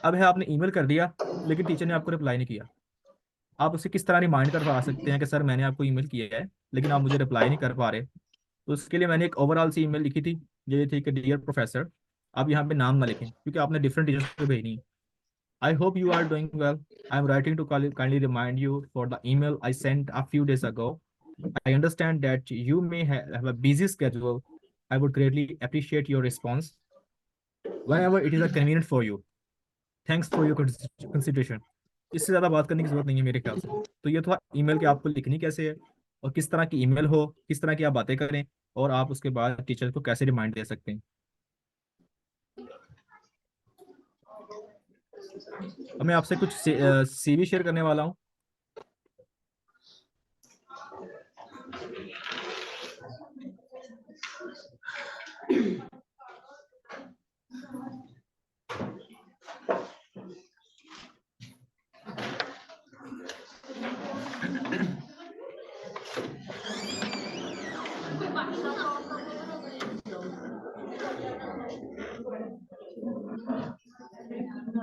अब है आपने ईमेल कर दिया लेकिन टीचर ने आपको रिप्लाई नहीं किया, आप उसे किस तरह रिमाइंड करवा सकते हैं कि सर मैंने आपको ईमेल किया है लेकिन आप मुझे रिप्लाई नहीं कर पा रहे। तो उसके लिए मैंने एक ओवरऑल सी ईमेल लिखी थी, ये थी कि डियर प्रोफेसर, आप यहाँ पे नाम ना लिखें क्योंकि आपने डिफरेंट टीचर्स को भेजनी है। I hope you are doing well. I am writing to kindly remind you for the email I sent a few days ago. I understand that you may have a busy schedule. I would greatly appreciate your response whenever it is a convenient for you. Thanks for your consideration. इससे ज़्यादा बात करने की जरूरत नहीं है मेरे ख्याल से। तो ये थोड़ा ईमेल की आपको लिखनी कैसे है और किस तरह की ईमेल हो, किस तरह की आप बातें करें, और आप उसके बाद टीचर को कैसे रिमाइंड दे सकते हैं। अब मैं आपसे कुछ सीवी शेयर करने वाला हूँ।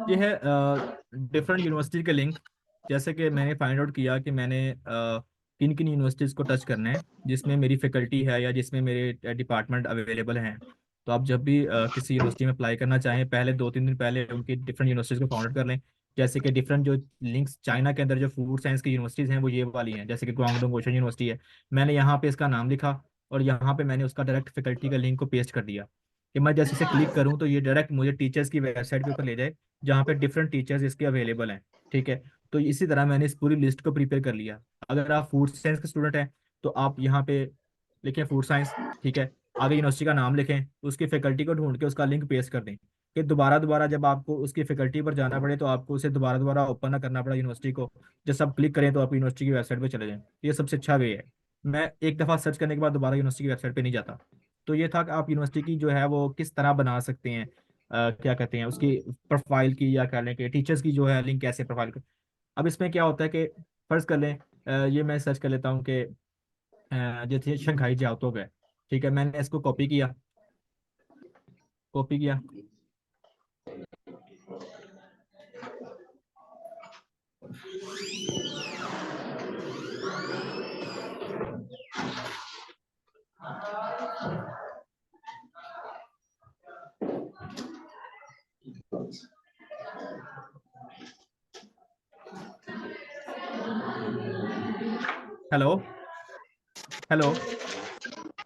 ये है डिफरेंट यूनिवर्सिटी के लिंक। जैसे कि मैंने फाइंड आउट किया कि मैंने किन किन यूनिवर्सिटीज़ को टच करना है जिसमें मेरी फैकल्टी है या जिसमें मेरे डिपार्टमेंट अवेलेबल हैं। तो आप जब भी किसी यूनिवर्सिटी में अप्लाई करना चाहें, पहले 2-3 दिन पहले उनकी डिफरेंट यूनिवर्सिटीज़ को फाउंड आउट कर लें। जैसे कि डिफरेंट जो लिंक्स चाइना के अंदर जो फूड साइंस की यूनिवर्सिटीज़ हैं वो ये वाली हैं, जैसे कि गुआंगडोंग ओशन यूनिवर्सिटी है। मैंने यहाँ पे इसका नाम लिखा और यहाँ पे मैंने उसका डायरेक्ट फैकल्टी का लिंक को पेस्ट कर दिया कि मैं जैसे इसे क्लिक करूँ तो ये डायरेक्ट मुझे टीचर्स की वेबसाइट के ऊपर ले जाए जहाँ पे डिफरेंट टीचर्स इसके अवेलेबल हैं। ठीक है। तो इसी तरह मैंने इस पूरी लिस्ट को प्रिपेयर कर लिया। अगर आप फूड साइंस के स्टूडेंट हैं तो आप यहाँ पे लिखें फूड साइंस। ठीक है। आगे यूनिवर्सिटी का नाम लिखें, उसकी फैकल्टी को ढूंढ के उसका लिंक पेस्ट कर दें कि दोबारा दोबारा जब आपको उसकी फैकल्टी पर जाना पड़े तो आपको उसे दोबारा दोबारा ओपन ना करना पड़ा यूनिवर्सिटी को। जब सब क्लिक करें तो आप यूनिवर्सिटी की वेबसाइट पर चले जाएं। ये सबसे अच्छा वे है। मैं एक दफ़ा सर्च करने के बाद दोबारा यूनिवर्सिटी की वेबसाइट पर नहीं जाता। तो ये था कि आप यूनिवर्सिटी की जो है वो किस तरह बना सकते हैं, क्या कहते हैं उसकी प्रोफाइल की, या कह लें कि टीचर्स की जो है लिंक कैसे प्रोफाइल कर। अब इसमें क्या होता है कि फर्ज कर लें ये मैं सर्च कर लेता हूँ कि जैसे शंघाई जाओतो है। ठीक है, मैंने इसको कॉपी किया, कॉपी किया। Hello, hello.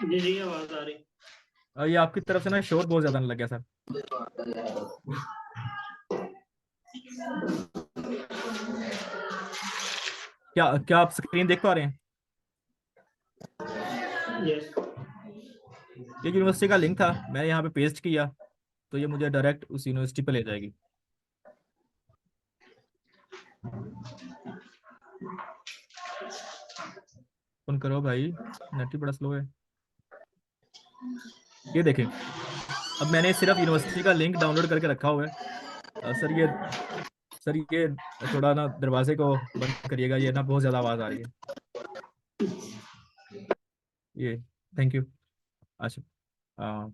जी जी, आवाज आ रही। ये आपकी तरफ से ना शोर बहुत ज्यादा लग गया सर। क्या क्या आप स्क्रीन देख पा रहे हैं? यस। ये यूनिवर्सिटी का लिंक था, मैंने यहाँ पे पेस्ट किया तो ये मुझे डायरेक्ट उस यूनिवर्सिटी पे ले जाएगी। फोन करो भाई, नेट ही बड़ा स्लो है। ये देखें, अब मैंने सिर्फ यूनिवर्सिटी का लिंक डाउनलोड करके रखा हुआ है। सर ये थोड़ा ना दरवाजे को बंद करिएगा, ये ना बहुत ज़्यादा आवाज़ आ रही है। ये, थैंक यू। अच्छा, आ,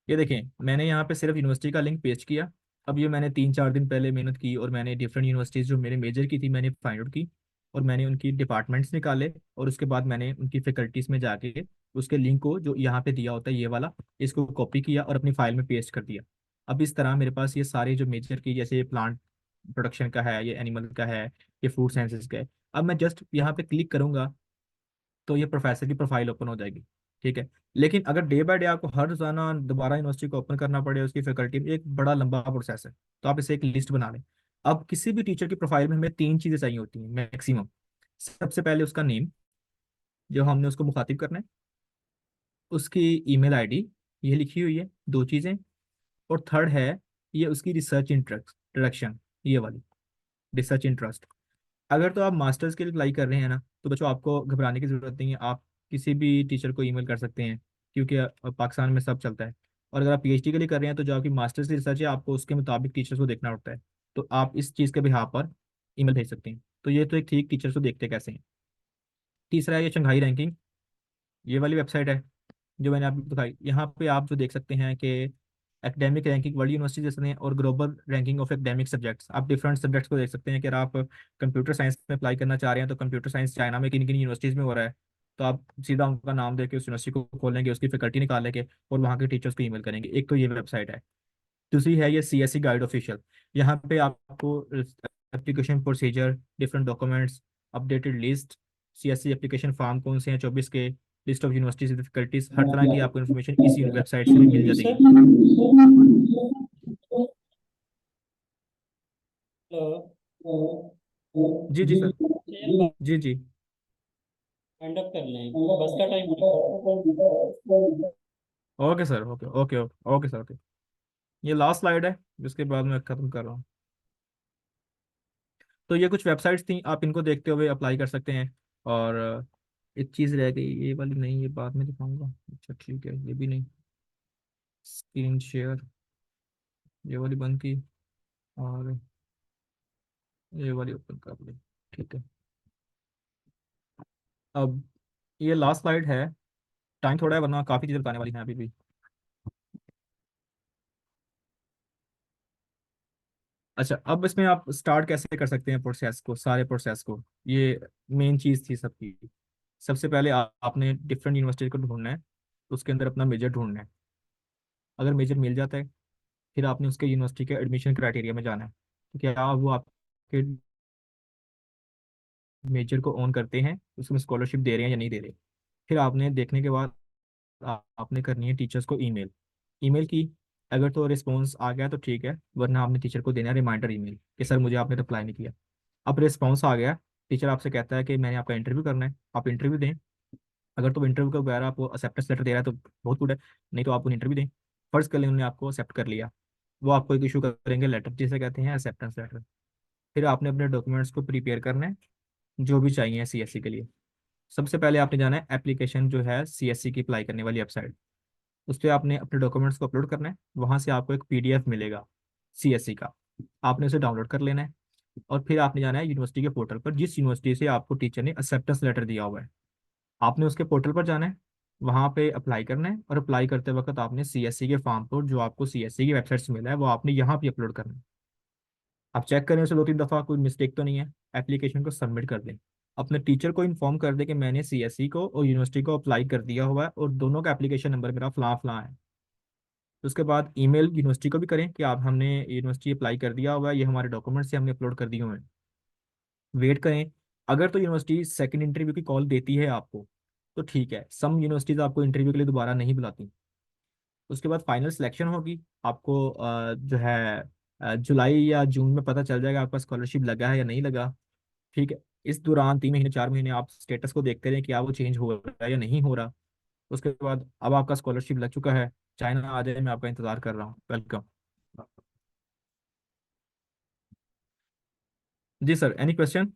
ये देखें, मैंने यहाँ पे सिर्फ यूनिवर्सिटी का लिंक पेस्ट किया। अब ये मैंने 3-4 दिन पहले मेहनत की और मैंने डिफरेंट यूनिवर्सिटीज़ जो मेरे मेजर की थी मैंने फाइंड आउट की, और मैंने उनकी डिपार्टमेंट्स निकाले, और उसके बाद मैंने उनकी फैकल्टीज़ में जाके उसके लिंक को जो यहाँ पे दिया होता है ये वाला, इसको कॉपी किया और अपनी फाइल में पेस्ट कर दिया। अब इस तरह मेरे पास ये सारे जो मेजर की, जैसे प्लांट प्रोडक्शन का है, ये एनिमल का है, ये फूड साइंसेज का है। अब मैं जस्ट यहाँ पे क्लिक करूंगा तो ये प्रोफेसर की प्रोफाइल ओपन हो जाएगी। ठीक है। लेकिन अगर डे बाय डे आपको हर रोजाना दोबारा यूनिवर्सिटी को ओपन करना पड़े, उसकी फैकल्टी में, एक बड़ा लंबा प्रोसेस है। तो आप इसे एक लिस्ट बना लें। अब किसी भी टीचर की प्रोफाइल में हमें तीन चीजें चाहिए होती हैं मैक्सिमम। सबसे पहले उसका नेम, जो हमने उसको मुखातिब करना है, उसकी ईमेल आईडी, ये लिखी हुई है दो चीजें, और थर्ड है ये उसकी रिसर्च इंट्रोडक्शन, ये वाली, रिसर्च इंटरेस्ट। अगर तो आप मास्टर्स के लिए अप्लाई कर रहे हैं ना, तो बच्चों आपको घबराने की जरूरत नहीं है। आप किसी भी टीचर को ईमेल कर सकते हैं, क्योंकि पाकिस्तान में सब चलता है। और अगर आप पीएचडी के लिए कर रहे हैं, तो जो आपकी मास्टर्स की रिसर्च है, आपको उसके मुताबिक टीचर्स को देखना होता है। तो आप इस चीज़ के बिहाफ पर ईमेल भेज सकते हैं। तो ये तो एक ठीक टीचर्स को देखते कैसे हैं। तीसरा है ये शंघाई रैंकिंग, ये वाली वेबसाइट है जो मैंने आपको दिखाई। यहाँ पे आप जो देख सकते हैं कि एकेडमिक रैंकिंग वर्ल्ड यूनिवर्सिटी जैसे हैं, और global ranking of academic subjects. आप डिफरेंट सब्जेक्ट्स को देख सकते हैं कि अगर आप कंप्यूटर साइंस में अप्लाई करना चाह रहे हैं, तो कंप्यूटर साइंस चाइना में किन किन यूनिवर्सिटीज़ में हो रहा है। तो आप सीधा उनका नाम दे के उस यूनिवर्सिटी को खोलेंगे, उसकी फैकल्टी निकालेंगे, और वहाँ के टीचर्स को ईमेल करेंगे। एक तो ये वेबसाइट है। दूसरी है ये सीएससी गाइड ऑफिशियल। यहाँ पे आपको application procedure, different documents, updated list, CSC application form कौन से हैं 24 के, लिस्ट ऑफ यूनिवर्सिटीज फैकल्टीज, हर तरह की आपको इन्फॉर्मेशन इस वेबसाइट से भी मिल जाती है। जी जी सर। जी जी। एंड अप कर लें, बस का time okay sir, okay okay okay okay sir, okay. ये लास्ट स्लाइड है, जिसके बाद मैं खत्म कर रहा हूँ। तो ये कुछ वेबसाइट्स थी, आप इनको देखते हुए अप्लाई कर सकते हैं। और एक चीज़ रह गई, ये वाली नहीं, ये बाद में दिखाऊंगा। अच्छा ठीक है, ये भी नहीं। स्क्रीन शेयर, ये वाली बंद की, और ये वाली ओपन कर ली। ठीक है। अब ये लास्ट स्लाइड है। टाइम थोड़ा है, वरना काफ़ी चीज़ें बताने वाली हैं अभी भी। अच्छा, अब इसमें आप स्टार्ट कैसे कर सकते हैं प्रोसेस को, सारे प्रोसेस को। ये मेन चीज़ थी सबकी। सबसे पहले आपने डिफरेंट यूनिवर्सिटी को ढूंढना है, उसके अंदर अपना मेजर ढूंढना है। अगर मेजर मिल जाता है, फिर आपने उसके यूनिवर्सिटी के एडमिशन क्राइटेरिया में जाना है कि क्या वो आपके मेजर को ऑन करते हैं, उसमें स्कॉलरशिप दे रहे हैं या नहीं दे रहे। फिर आपने देखने के बाद आपने करनी है टीचर्स को ईमेल। ईमेल की, अगर तो रिस्पॉन्स आ गया तो ठीक है, वरना आपने टीचर को देना है रिमाइंडर ईमेल कि सर मुझे आपने रिप्लाई नहीं किया। अब रिस्पॉन्स आ गया, टीचर आपसे कहता है कि मैंने आपका इंटरव्यू करना है, आप इंटरव्यू दें। अगर तो इंटरव्यू के बगैर आपको एक्सेप्टेंस लेटर दे रहा है तो बहुत गुड है, नहीं तो आप इंटरव्यू दें। फर्स्ट कर लें उन्होंने आपको एक्सेप्ट कर लिया, वो आपको एक इशू करेंगे लेटर, जिसे कहते हैं एक्सेप्टेंस लेटर। फिर आपने अपने डॉक्यूमेंट्स को प्रिपेयर करना है, जो भी चाहिए सीएससी के लिए। सबसे पहले आपने जाना है एप्लीकेशन जो है सीएससी की अप्लाई करने वाली वेबसाइट, उस पर आपने अपने डॉक्यूमेंट्स को अपलोड करना है। वहाँ से आपको एक पीडीएफ मिलेगा सीएससी का, आपने उसे डाउनलोड कर लेना है। और फिर आपने जाना है यूनिवर्सिटी के पोर्टल पर, जिस यूनिवर्सिटी से आपको टीचर ने एक्सेप्टेंस लेटर दिया हुआ है, आपने उसके पोर्टल पर जाना है, वहाँ पे अप्लाई करना है। और अप्लाई करते वक्त आपने सीएससी के फॉर्म पर, जो आपको सीएससी की वेबसाइट से मिला है, वो आपने यहाँ पे अपलोड करना है। आप चेक करें उसे दो तीन दफ़ा, कोई मिस्टेक तो नहीं है। एप्लीकेशन को सबमिट कर दें। अपने टीचर को इन्फॉर्म कर दें कि मैंने सीएससी को और यूनिवर्सिटी को अप्लाई कर दिया हुआ है, और दोनों का एप्लीकेशन नंबर मेरा फलां फलां है। तो उसके बाद ईमेल यूनिवर्सिटी को भी करें कि आप, हमने यूनिवर्सिटी अप्लाई कर दिया हुआ है, ये हमारे डॉक्यूमेंट्स से हमने अपलोड कर दिए हुए हैं। वेट करें। अगर तो यूनिवर्सिटी सेकंड इंटरव्यू की कॉल देती है आपको, तो ठीक है। सम यूनिवर्सिटीज आपको इंटरव्यू के लिए दोबारा नहीं बुलाती। उसके बाद फाइनल सिलेक्शन होगी आपको, जो है जुलाई या जून में पता चल जाएगा आपका स्कॉलरशिप लगा है या नहीं लगा। ठीक है। इस दौरान 3 महीने 4 महीने आप स्टेटस को देखते रहें, क्या वो चेंज हो रहा है या नहीं हो रहा। उसके बाद अब आपका स्कॉलरशिप लग चुका है, चाइना आ जाए, मैं आपका इंतजार कर रहा हूँ। वेलकम। जी सर, एनी क्वेश्चन।